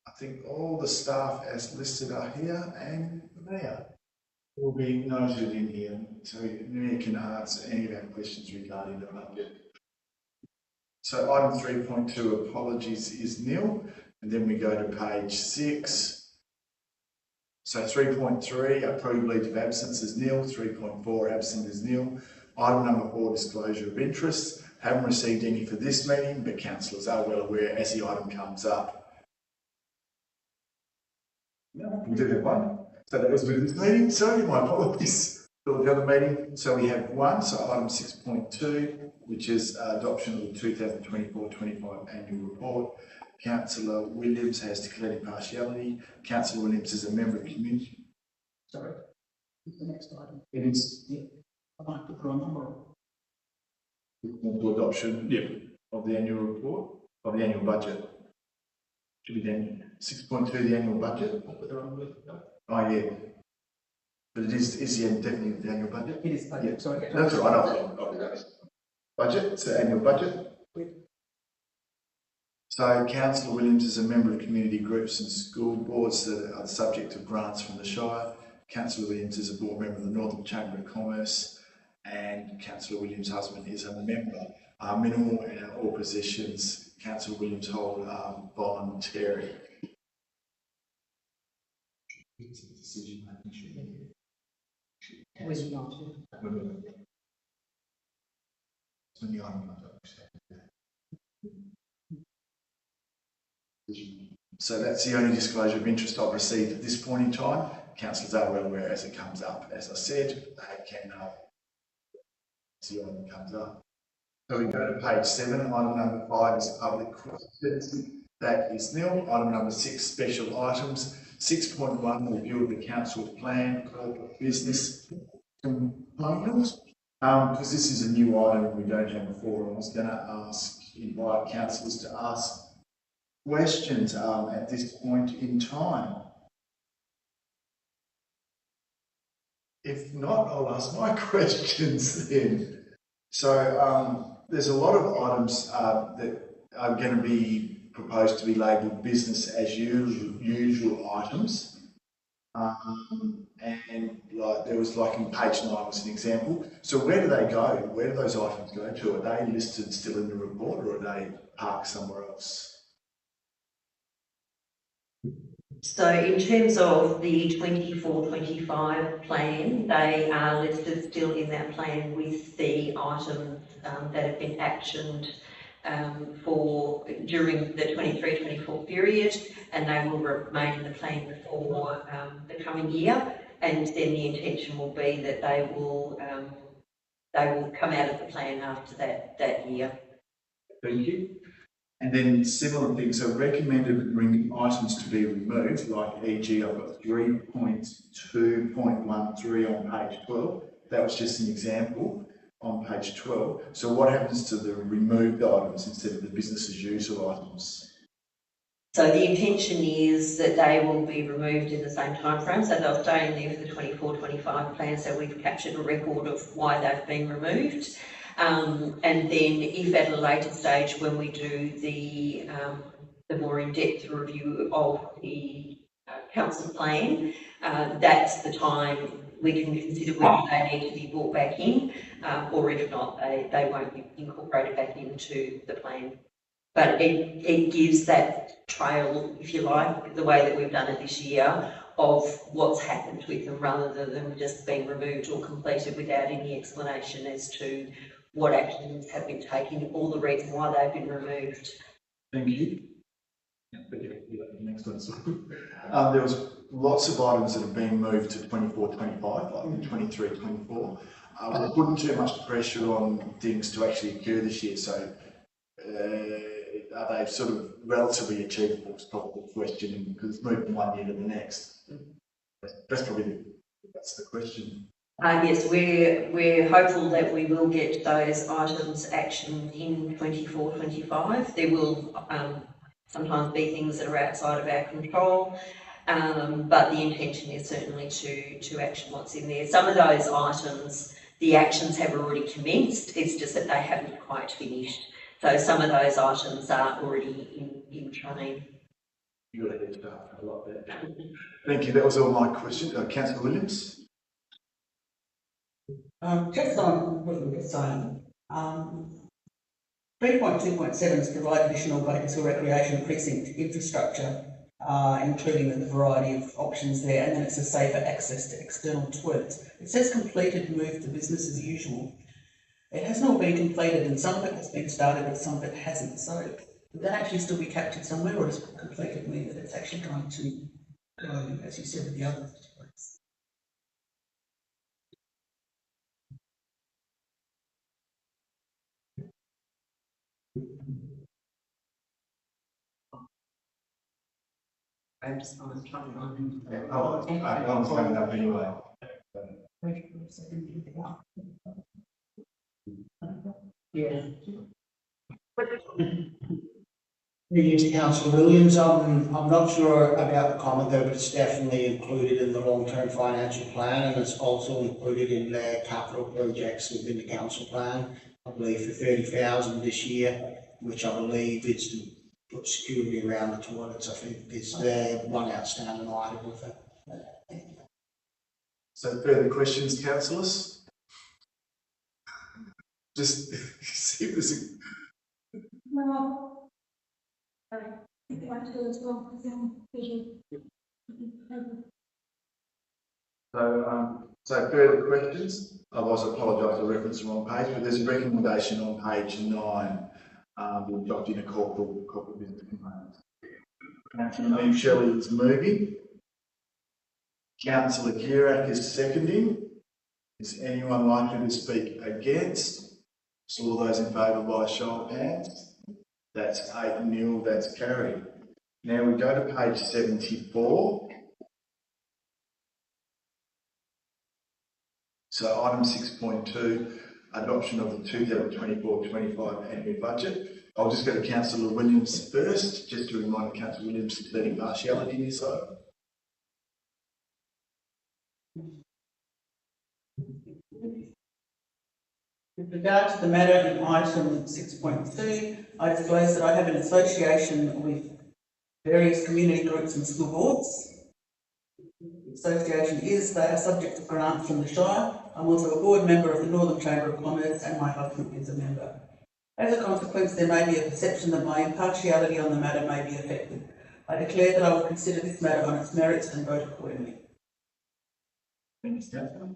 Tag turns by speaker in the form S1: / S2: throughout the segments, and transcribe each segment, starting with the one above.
S1: I think all the staff as listed are here, and the Mayor will be noted in here, so the Mayor can answer any of our questions regarding the budget. So item 3.2, apologies, is nil, and then we go to page 6. So 3.3, approved leave of absence is nil. 3.4, absent is nil. Item number 4, disclosure of interest. Haven't received any for this meeting, but councillors are well aware as the item comes up. No, we do have one. So that was with this meeting. Sorry, my apologies for the other meeting. So we have one. So item 6.2, which is adoption of the 2024-25 annual report. Councillor Williams has declared impartiality. Councillor Williams is a member of the community.
S2: Sorry, it's the next item.
S1: It is.
S2: Yeah. I'd like to put a number on.
S1: To adoption of the annual report, of the annual budget. Should be then 6.2, the annual budget. Oh yeah, but it is definitely the annual budget.
S2: It is budget.
S1: Yeah.
S2: Sorry,
S1: That's all right. Budget, so annual budget. So Councillor Williams is a member of community groups and school boards that are the subject of grants from the Shire. Councillor Williams is a board member of the Northern Chamber of Commerce, and Councillor Williams' husband is a member. Minimal in all positions Councillor Williams hold voluntary. It's a decision making.
S2: Was not.
S1: When the item comes up. So that's the only disclosure of interest I've received at this point in time. Councillors are well aware as it comes up. As I said, they can see when it comes up. So we go to page 7. Item number 5 is public questions. That is nil. Item number 6, special items. 6.1, review of the council plan, corporate business components. Because this is a new item we don't have before, I was going to invite councillors to ask questions at this point in time. If not, I'll ask my questions then. So there's a lot of items that are going to be proposed to be labelled business as usual items. And like there was like in page 9 was an example. So where do they go? Where do those items go to? Are they listed still in the report, or are they parked somewhere else?
S3: So in terms of the 24-25 plan, they are listed still in that plan with the items that have been actioned for during the 23-24 period, and they will remain in the plan for the coming year. And then the intention will be that they will come out of the plan after that year.
S1: Thank you. And then similar things, so recommended items to be removed, like e.g. I've got 3.2.13 on page 12. That was just an example on page 12. So what happens to the removed items instead of the business as usual items?
S3: So the intention is that they will be removed in the same time frame, so they'll stay in there for the 24-25 plan, so we've captured a record of why they've been removed. And then if at a later stage when we do the more in-depth review of the council plan, that's the time we can consider whether they need to be brought back in, or if not, they won't be incorporated back into the plan. But it gives that trail, if you like, the way that we've done it this year, of what's happened with them rather than just being removed or completed without any explanation as to what actions have been taken or the reason why they've been removed.
S1: Thank you. Next one. There was lots of items that have been moved to 24-25, like the 23-24. We're putting too much pressure on things to actually occur this year, so are they sort of relatively achievable? Is probably the question, because it's moved from one year to the next. That's probably that's the question.
S3: Yes, we're hopeful that we will get those items actioned in 24-25. There will sometimes be things that are outside of our control, but the intention is certainly to action what's in there. Some of those items, the actions have already commenced, it's just that they haven't quite finished. So some of those items are already in train.
S1: You got a head start for a lot there. Thank you. That was all my questions. Councillor Williams.
S2: Just on what you were saying, 3.2.7 is provide additional Bakers recreation precinct infrastructure, including the variety of options there, and then it says safer access to external toilets. It says completed, move to business as usual. It hasn't all been completed, and some of it has been started, but some of it hasn't. So would that actually still be captured somewhere, or does completed mean that it's actually going to go, as you said, with the other toilets?
S3: I'm just trying to find.
S1: I was coming up anyway.
S2: Yeah.
S4: Thank you, Councillor Williams. I'm not sure about the comment there, but it's definitely included in the long-term financial plan, and it's also included in the capital projects within the council plan. I believe for 30,000 this year, which I believe is to put security around the toilets. I think is the one outstanding item with it.
S1: So further questions, councillors? Just see if there's a...
S5: Well, if you want to do as well,
S1: So further questions? Otherwise, I apologise, I referenced the wrong page, but there's a recommendation on page 9, adopting a corporate business component. Councillor Liam Shelley is moving. Councillor Kierak is seconding. Is anyone likely to speak against? So all those in favour by a show of hands. That's 8-0, that's carried. Now we go to page 74. So item 6.2, adoption of the 2024-25 annual budget. I'll just go to Councillor Williams first, just to remind Councillor Williams of that impartiality in this item.
S2: With regard to the matter in item 6.2, I disclose that I have an association with various community groups and school boards. The association they are subject to grant from the Shire. I'm also a board member of the Northern Chamber of Commerce, and my husband is a member. As a consequence, there may be a perception that my impartiality on the matter may be affected. I declare that I will consider this matter on its merits and vote accordingly.
S1: Thanks, Councillor.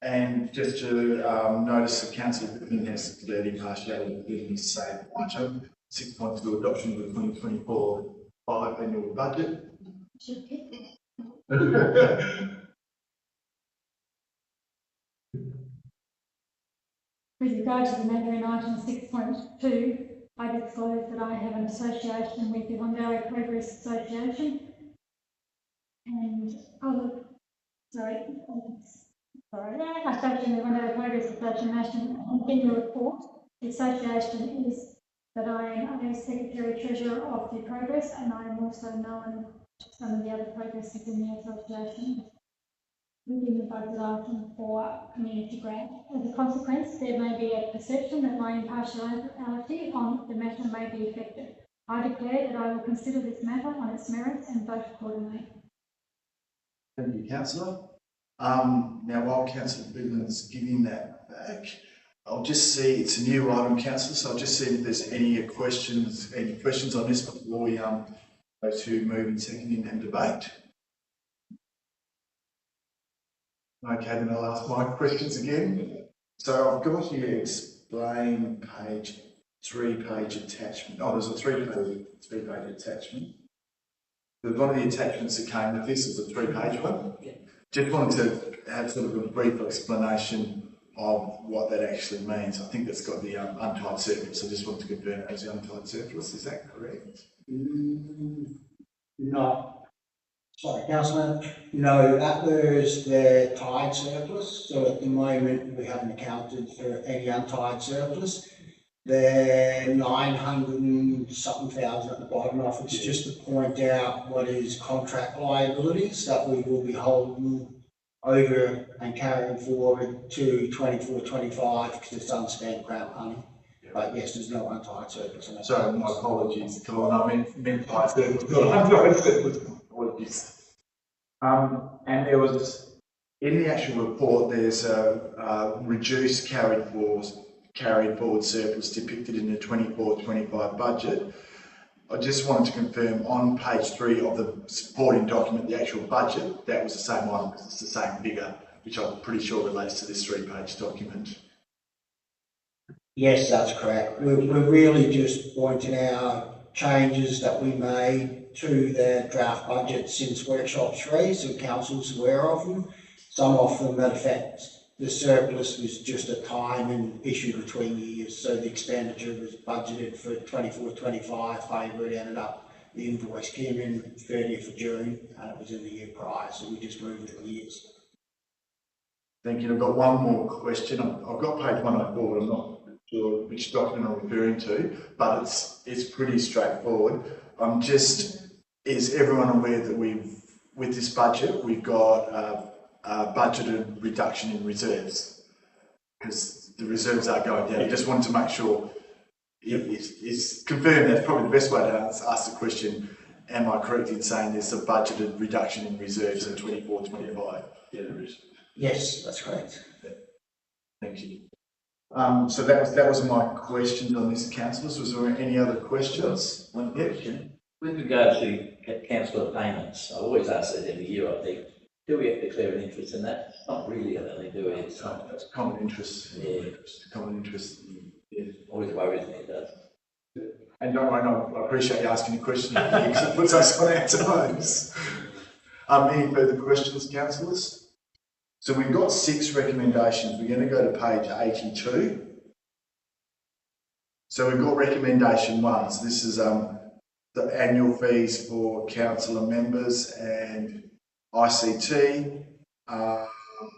S1: And just to notice that Councillor Whitman has declared impartiality within this same item. 6.2, adoption of the 2024-5 annual budget.
S5: With regard to the matter in item 6.2, I disclose that I have an association with the Whangarei Progress Association and association with Whangarei Progress Association and in the report, the association is that I am a Secretary Treasurer of the Progress, and I am also known to some of the other progresses in the association within the budget item for community grant. As a consequence, there may be a perception that my impartiality on the matter may be affected. I declare that I will consider this matter on its merits and vote accordingly.
S1: Thank you, Councillor. Now, while Councillor Whitman is giving that back, I'll just see, it's a new item, Councillor, so I'll just see if there's any questions on this before we go to moving, seconding and debate. Okay, then I'll ask my questions again. So I've got here explain page 3-page attachment. Oh, there's a three-page attachment. There's one of the attachments that came with this is a 3-page one. Just wanted to have sort of a brief explanation of what that actually means. I think that's got the untied surplus. I just wanted to confirm it as the untied surplus. Is that correct?
S4: No. Sorry, Councillor. No, that was the tied surplus. So at the moment, we haven't accounted for any untied surplus. The 900 and something thousand at the bottom of it's just to point out what is contract liabilities that we will be holding over and carrying forward to 24-25 because it's unspent grant money.
S1: Yeah.
S4: but yes, there's no untied surplus. in that.
S1: Sorry, my apologies, Colin, I meant by surplus, not untied surplus, apologies. And there was, in the actual report, there's a reduced carried forward surplus depicted in the 24-25 budget. I just wanted to confirm on page 3 of the supporting document, the actual budget, that was the same one, because it's the same figure, which I'm pretty sure relates to this 3-page document.
S4: Yes, that's correct. We're really just pointing out changes that we made to the draft budget since workshop 3, so council's aware of them. Some of them that affect the surplus was just a timing issue between years, so the expenditure was budgeted for 24-25, however it ended up, the invoice came in 30th of June and it was in the year prior, so we just moved it years.
S1: Thank you. I've got one more question. I've got page 104, I'm not sure which document I'm referring to, but it's pretty straightforward. Is everyone aware that with this budget, we've got a budgeted reduction in reserves? Because the reserves are going down. I just wanted to make sure it's confirmed. That's probably the best way to ask the question. Am I correct in saying there's a budgeted reduction in reserves in 24-25? Yeah, there is.
S4: Yes, that's correct.
S1: Thank you. So that was my questions on this, councillors. Was there any other questions?
S6: One question. With regard to councillor payments, I always ask that every year, I think, do we have to declare an interest in that? It's not really, I don't think, do we? It's not.
S1: That's common interest.
S6: Yeah.
S1: Common interest. Yeah.
S6: Always worries me, it does.
S1: And don't worry, no, I appreciate you asking the question because it puts us on our toes. Any further questions, councillors? So we've got 6 recommendations. We're going to go to page 82. So we've got recommendation 1. So this is the annual fees for councillor members and ICT,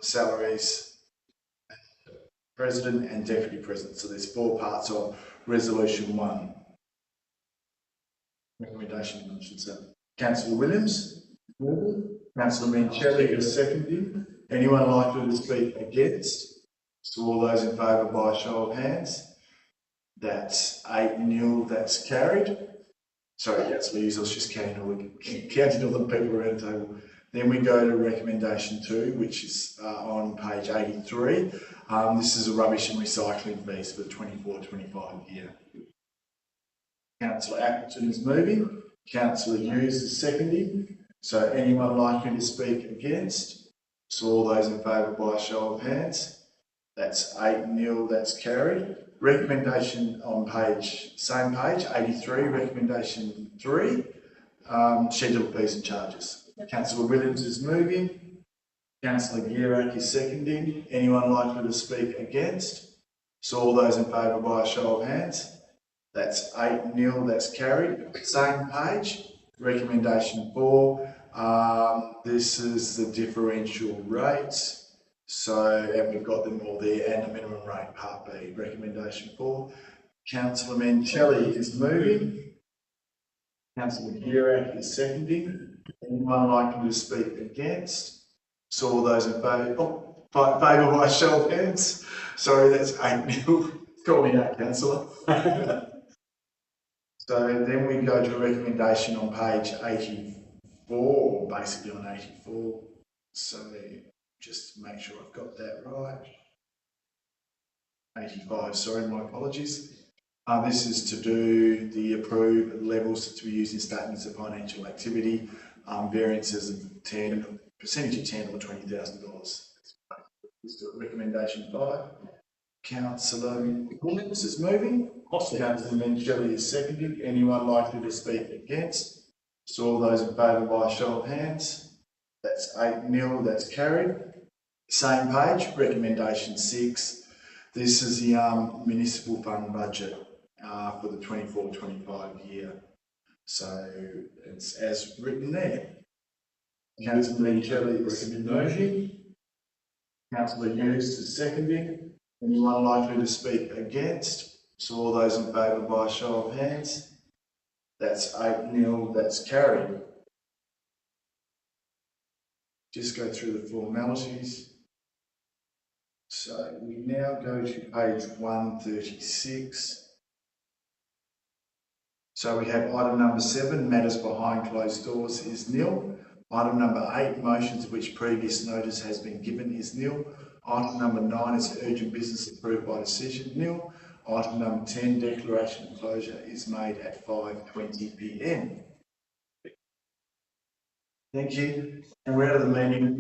S1: salaries, president and deputy president. So there's 4 parts of resolution 1. Recommendation 1, I should say. Councillor Williams, Councillor Mancelli is seconding. Anyone likely to speak against? So all those in favour by a show of hands. That's 8-0, that's carried. Sorry, Councillor Hughes, I was just counting all the people around the table. Then we go to recommendation 2, which is on page 83. This is a rubbish and recycling fees for the 24-25 year. Councillor Appleton is moving. Councillor Hughes is seconding. So anyone likely to speak against? So all those in favour by a show of hands. That's 8-0, that's carried. Recommendation on same page, 83, recommendation 3, scheduled fees and charges. Councillor Williams is moving. Councillor Gierak is seconding. Anyone likely to speak against? So all those in favour by a show of hands. That's 8-0, that's carried. Same page, recommendation 4. This is the differential rates. So, and we've got them all there, and the minimum rate, part B, recommendation 4. Councillor Mancelli is moving. Councillor Gierak is seconding. Anyone likely to speak against? So all those in favour, favour by show of hands. Sorry, that's 8-0. Call me out, councillor. So then we go to a recommendation on page 84, or basically on 84. So just make sure I've got that right. 85, sorry, my apologies. This is to do the approved levels to be used in statements of financial activity, variances of percentage of $10 or $20,000. Recommendation 5. Councillor Williams is moving. Councillor Mancelli is seconding. Anyone likely to speak against? So all those in favour by a show of hands. That's 8-0, that's carried. Same page, recommendation 6. This is the municipal fund budget for the 24-25 year. So it's as written there. Councillor Mancelli is moving. Councillor Hughes is seconding. Anyone likely to speak against? So all those in favour by a show of hands. That's 8-0, that's carried. Just go through the formalities. So we now go to page 136. So we have item number 7, matters behind closed doors, is nil. Item number 8, motions of which previous notice has been given, is nil. Item number 9 is urgent business approved by decision, nil. Item number 10, declaration of closure is made at 5:20 p.m. Thank you, and we're out of the meeting.